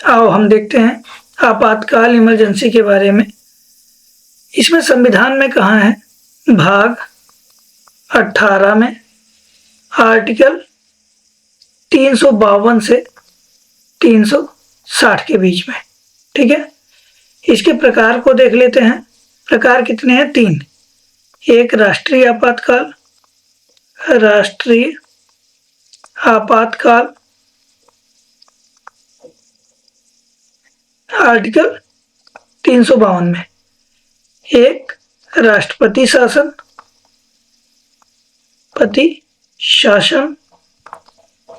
आओ हम देखते हैं आपातकाल इमरजेंसी के बारे में। इसमें संविधान में कहा है, भाग 18 में आर्टिकल 352 से 360 के बीच में। ठीक है, इसके प्रकार को देख लेते हैं। प्रकार कितने हैं? 3। एक राष्ट्रीय आपातकाल, राष्ट्रीय आपातकाल आर्टिकल 352 में। एक राष्ट्रपति शासन,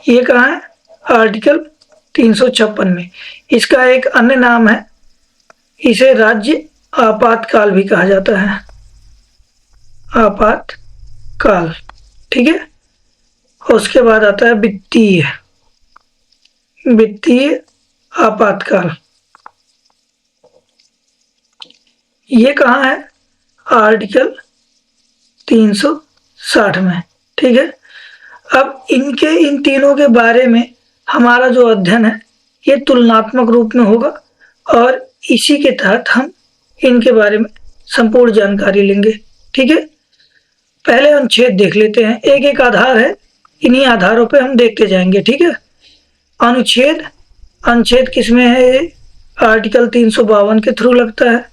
ये कहाँ है? आर्टिकल 356 में। इसका एक अन्य नाम है, इसे राज्य आपातकाल भी कहा जाता है, आपातकाल। ठीक है, उसके बाद आता है वित्तीय आपातकाल। ये कहाँ है? आर्टिकल 360 में। ठीक है, अब इन तीनों के बारे में हमारा जो अध्ययन है ये तुलनात्मक रूप में होगा और इसी के तहत हम इनके बारे में संपूर्ण जानकारी लेंगे। ठीक है, पहले अनुच्छेद देख लेते हैं। एक एक आधार है, इन्हीं आधारों पे हम देखते जाएंगे। ठीक है, अनुच्छेद किसमें है? ये आर्टिकल 352 के थ्रू लगता है,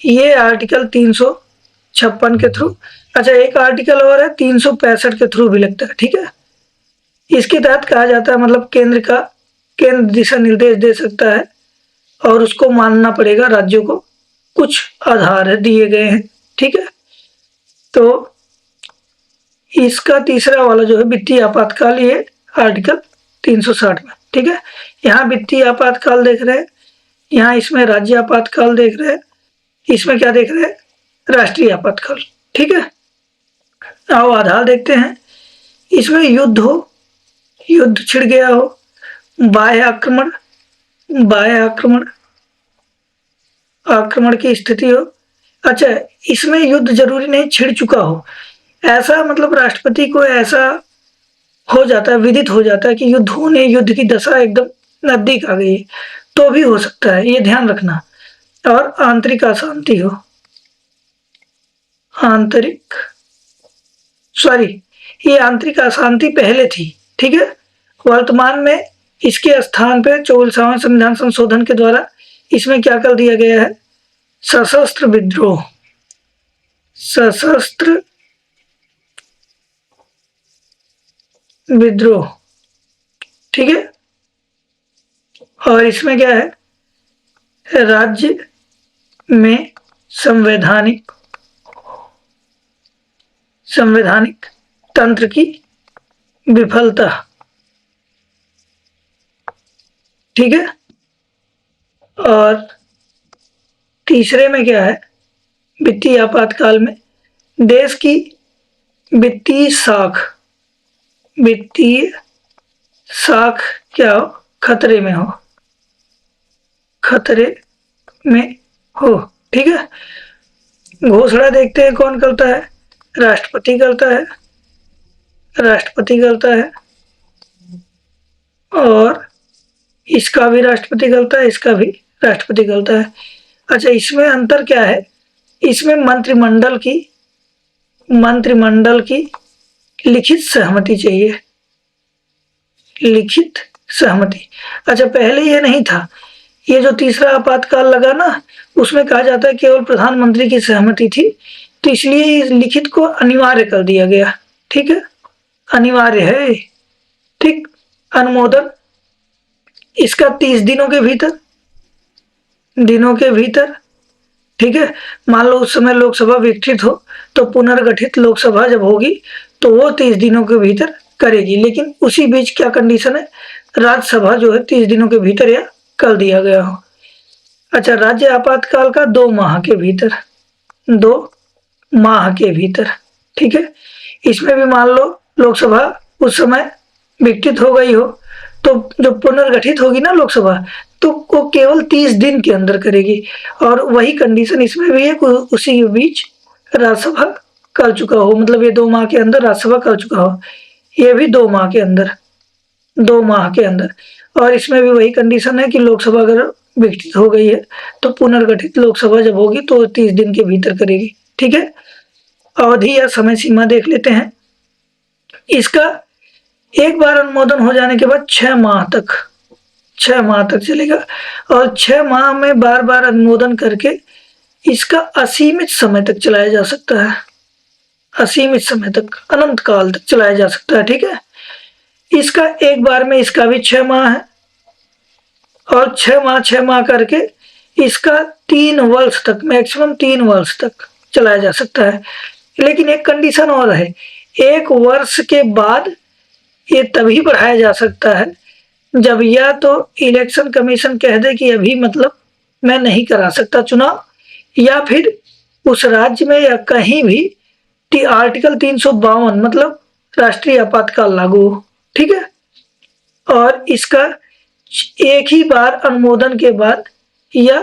ये आर्टिकल 356 के थ्रू। अच्छा, एक आर्टिकल और है 365 के थ्रू भी लगता है। ठीक है, इसके तहत कहा जाता है, मतलब केंद्र दिशा निर्देश दे सकता है और उसको मानना पड़ेगा राज्यों को। कुछ आधार दिए गए हैं। ठीक है, तो इसका तीसरा वाला जो है वित्तीय आपातकाल, ये आर्टिकल 360 में। ठीक है, यहाँ वित्तीय आपातकाल देख रहे हैं, यहाँ इसमें राज्य आपातकाल देख रहे हैं, इसमें क्या देख रहे हैं? राष्ट्रीय आपातकाल। ठीक है, आओ आधार देखते हैं। इसमें युद्ध छिड़ गया हो, बाह्य आक्रमण की स्थिति हो। अच्छा, इसमें युद्ध जरूरी नहीं छिड़ चुका हो, ऐसा मतलब राष्ट्रपति को ऐसा हो जाता है, विदित हो जाता है कि युद्ध की दशा एकदम नजदीक आ गई है, तो भी हो सकता है, ये ध्यान रखना। और आंतरिक अशांति हो, ये आंतरिक अशांति पहले थी। ठीक है, वर्तमान में इसके स्थान पे 44वां संविधान संशोधन के द्वारा इसमें क्या कर दिया गया है? सशस्त्र विद्रोह। ठीक है, और इसमें क्या है? राज्य में संवैधानिक तंत्र की विफलता। ठीक है, और तीसरे में क्या है? वित्तीय आपातकाल में देश की वित्तीय साख क्या हो? खतरे में हो। ठीक है, घोषणा देखते हैं कौन करता है? राष्ट्रपति करता है और इसका भी राष्ट्रपति करता है, इसका भी राष्ट्रपति करता है। अच्छा, इसमें अंतर क्या है? इसमें मंत्रिमंडल की लिखित सहमति चाहिए, लिखित सहमति। अच्छा, पहले ये नहीं था, ये जो तीसरा आपातकाल लगा ना, उसमें कहा जाता है केवल प्रधानमंत्री की सहमति थी, तो इसलिए इस लिखित को अनिवार्य कर दिया गया। ठीक है, अनिवार्य है। ठीक, अनुमोदन इसका 30 दिनों के भीतर। ठीक है, मान लो उस समय लोकसभा विकसित हो, तो पुनर्गठित लोकसभा जब होगी तो वो 30 दिनों के भीतर करेगी, लेकिन उसी बीच क्या कंडीशन है? राज्यसभा जो है 30 दिनों के भीतर या कर दिया गया हो। अच्छा, राज्य आपातकाल का 2 माह के भीतर। ठीक है, इसमें भी मान लो लोकसभा उस समय विकसित हो गई हो, तो जो पुनर्गठित होगी ना लोकसभा, तो वो केवल 30 दिन के अंदर करेगी। और वही कंडीशन इसमें भी है, उसी के बीच राज्यसभा कर चुका हो, मतलब ये 2 माह के अंदर राज्यसभा कर चुका हो, ये भी 2 माह के अंदर। और इसमें भी वही कंडीशन है कि लोकसभा अगर विघटित हो गई है तो पुनर्गठित लोकसभा जब होगी तो 30 दिन के भीतर करेगी। ठीक है, अवधि या समय सीमा देख लेते हैं। इसका एक बार अनुमोदन हो जाने के बाद 6 माह तक चलेगा, और 6 माह में बार बार अनुमोदन करके इसका असीमित समय तक चलाया जा सकता है, असीमित समय तक, अनंत काल तक चलाया जा सकता है। ठीक है, इसका एक बार में इसका भी 6 माह है, और 6 माह करके इसका 3 वर्ष तक, मैक्सिमम 3 वर्ष तक चलाया जा सकता है। लेकिन एक कंडीशन और है, 1 वर्ष के बाद ये तभी बढ़ाया जा सकता है जब या तो इलेक्शन कमीशन कह दे कि अभी मतलब मैं नहीं करा सकता चुनाव, या फिर उस राज्य में या कहीं भी आर्टिकल 352 मतलब राष्ट्रीय आपातकाल लागू हो। ठीक है, और इसका एक ही बार अनुमोदन के बाद या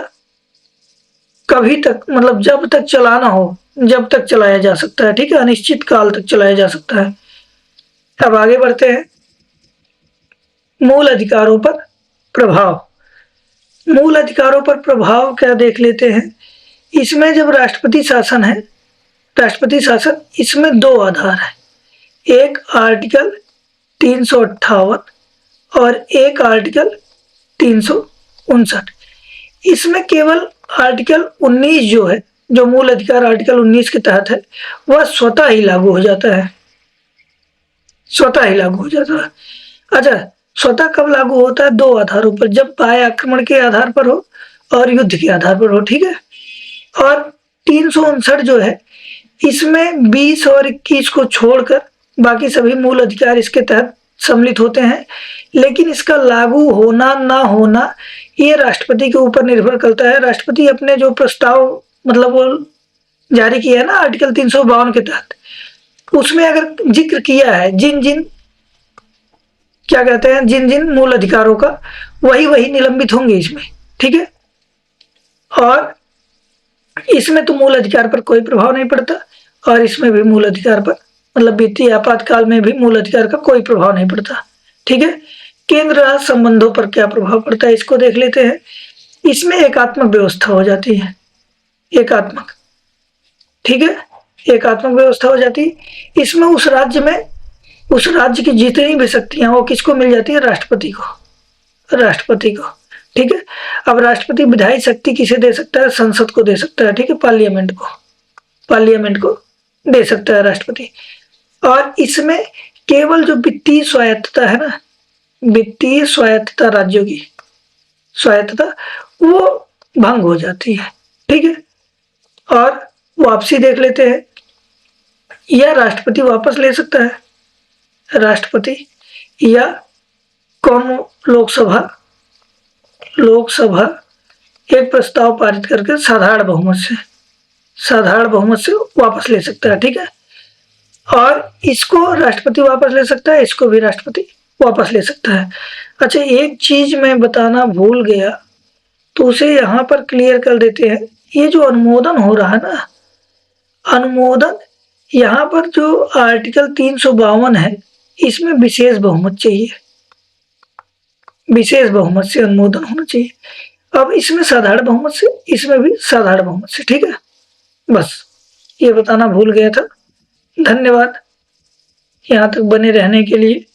कभी तक, मतलब जब तक चलाना हो जब तक चलाया जा सकता है। ठीक है, अनिश्चित काल तक चलाया जा सकता है। अब आगे बढ़ते हैं, मूल अधिकारों पर प्रभाव। मूल अधिकारों पर प्रभाव क्या देख लेते हैं। इसमें जब राष्ट्रपति शासन है, राष्ट्रपति शासन, इसमें 2 आधार है, एक आर्टिकल 358 और एक आर्टिकल 359। इसमें केवल आर्टिकल 19 जो है, जो मूल अधिकार आर्टिकल 19 के तहत है, वह स्वतः ही लागू हो जाता है, स्वतः ही लागू हो जाता है। अच्छा, स्वतः कब लागू होता है? 2 आधारों पर, जब बाह्य आक्रमण के आधार पर हो और युद्ध के आधार पर हो। ठीक है, और 359 जो है, इसमें 20 और 21 को छोड़कर बाकी सभी मूल अधिकार इसके तहत सम्मिलित होते हैं। लेकिन इसका लागू होना ना होना ये राष्ट्रपति के ऊपर निर्भर करता है। राष्ट्रपति अपने जो प्रस्ताव मतलब वो जारी किया है ना आर्टिकल 352 के तहत, उसमें अगर जिक्र किया है जिन जिन क्या कहते हैं, जिन जिन मूल अधिकारों का, वही निलंबित होंगे इसमें। ठीक है, और इसमें तो मूल अधिकार पर कोई प्रभाव नहीं पड़ता, और इसमें भी मूल अधिकार पर, मतलब वित्तीय आपातकाल में भी मूल अधिकार का कोई प्रभाव नहीं पड़ता। ठीक है, केंद्र राज्य संबंधों पर क्या प्रभाव पड़ता है इसको देख लेते हैं। इसमें एकात्मक व्यवस्था हो जाती है, एकात्मक। ठीक है, एकात्मक व्यवस्था हो जाती है। इसमें उस राज्य की जितनी भी शक्तियां वो किसको मिल जाती है? राष्ट्रपति को, राष्ट्रपति को। ठीक है, अब राष्ट्रपति विधायी शक्ति किसे दे सकता है? संसद को दे सकता है। ठीक है, पार्लियामेंट को, पार्लियामेंट को दे सकता है राष्ट्रपति। और इसमें केवल जो वित्तीय स्वायत्तता है ना, वित्तीय स्वायत्तता, राज्यों की स्वायत्तता, वो भंग हो जाती है। ठीक है, और वापसी देख लेते हैं, या राष्ट्रपति वापस ले सकता है, राष्ट्रपति, या कौन, लोकसभा एक प्रस्ताव पारित करके साधारण बहुमत से वापस ले सकता है। ठीक है, और इसको राष्ट्रपति वापस ले सकता है, इसको भी राष्ट्रपति वापस ले सकता है। अच्छा, एक चीज मैं बताना भूल गया, तो उसे यहाँ पर क्लियर कर देते हैं। ये जो अनुमोदन हो रहा है ना, अनुमोदन, यहाँ पर जो आर्टिकल 352 है, इसमें विशेष बहुमत चाहिए, विशेष बहुमत से अनुमोदन होना चाहिए। अब इसमें साधारण बहुमत से, इसमें भी साधारण बहुमत से। ठीक है, बस ये बताना भूल गया था। धन्यवाद यहाँ तक बने रहने के लिए।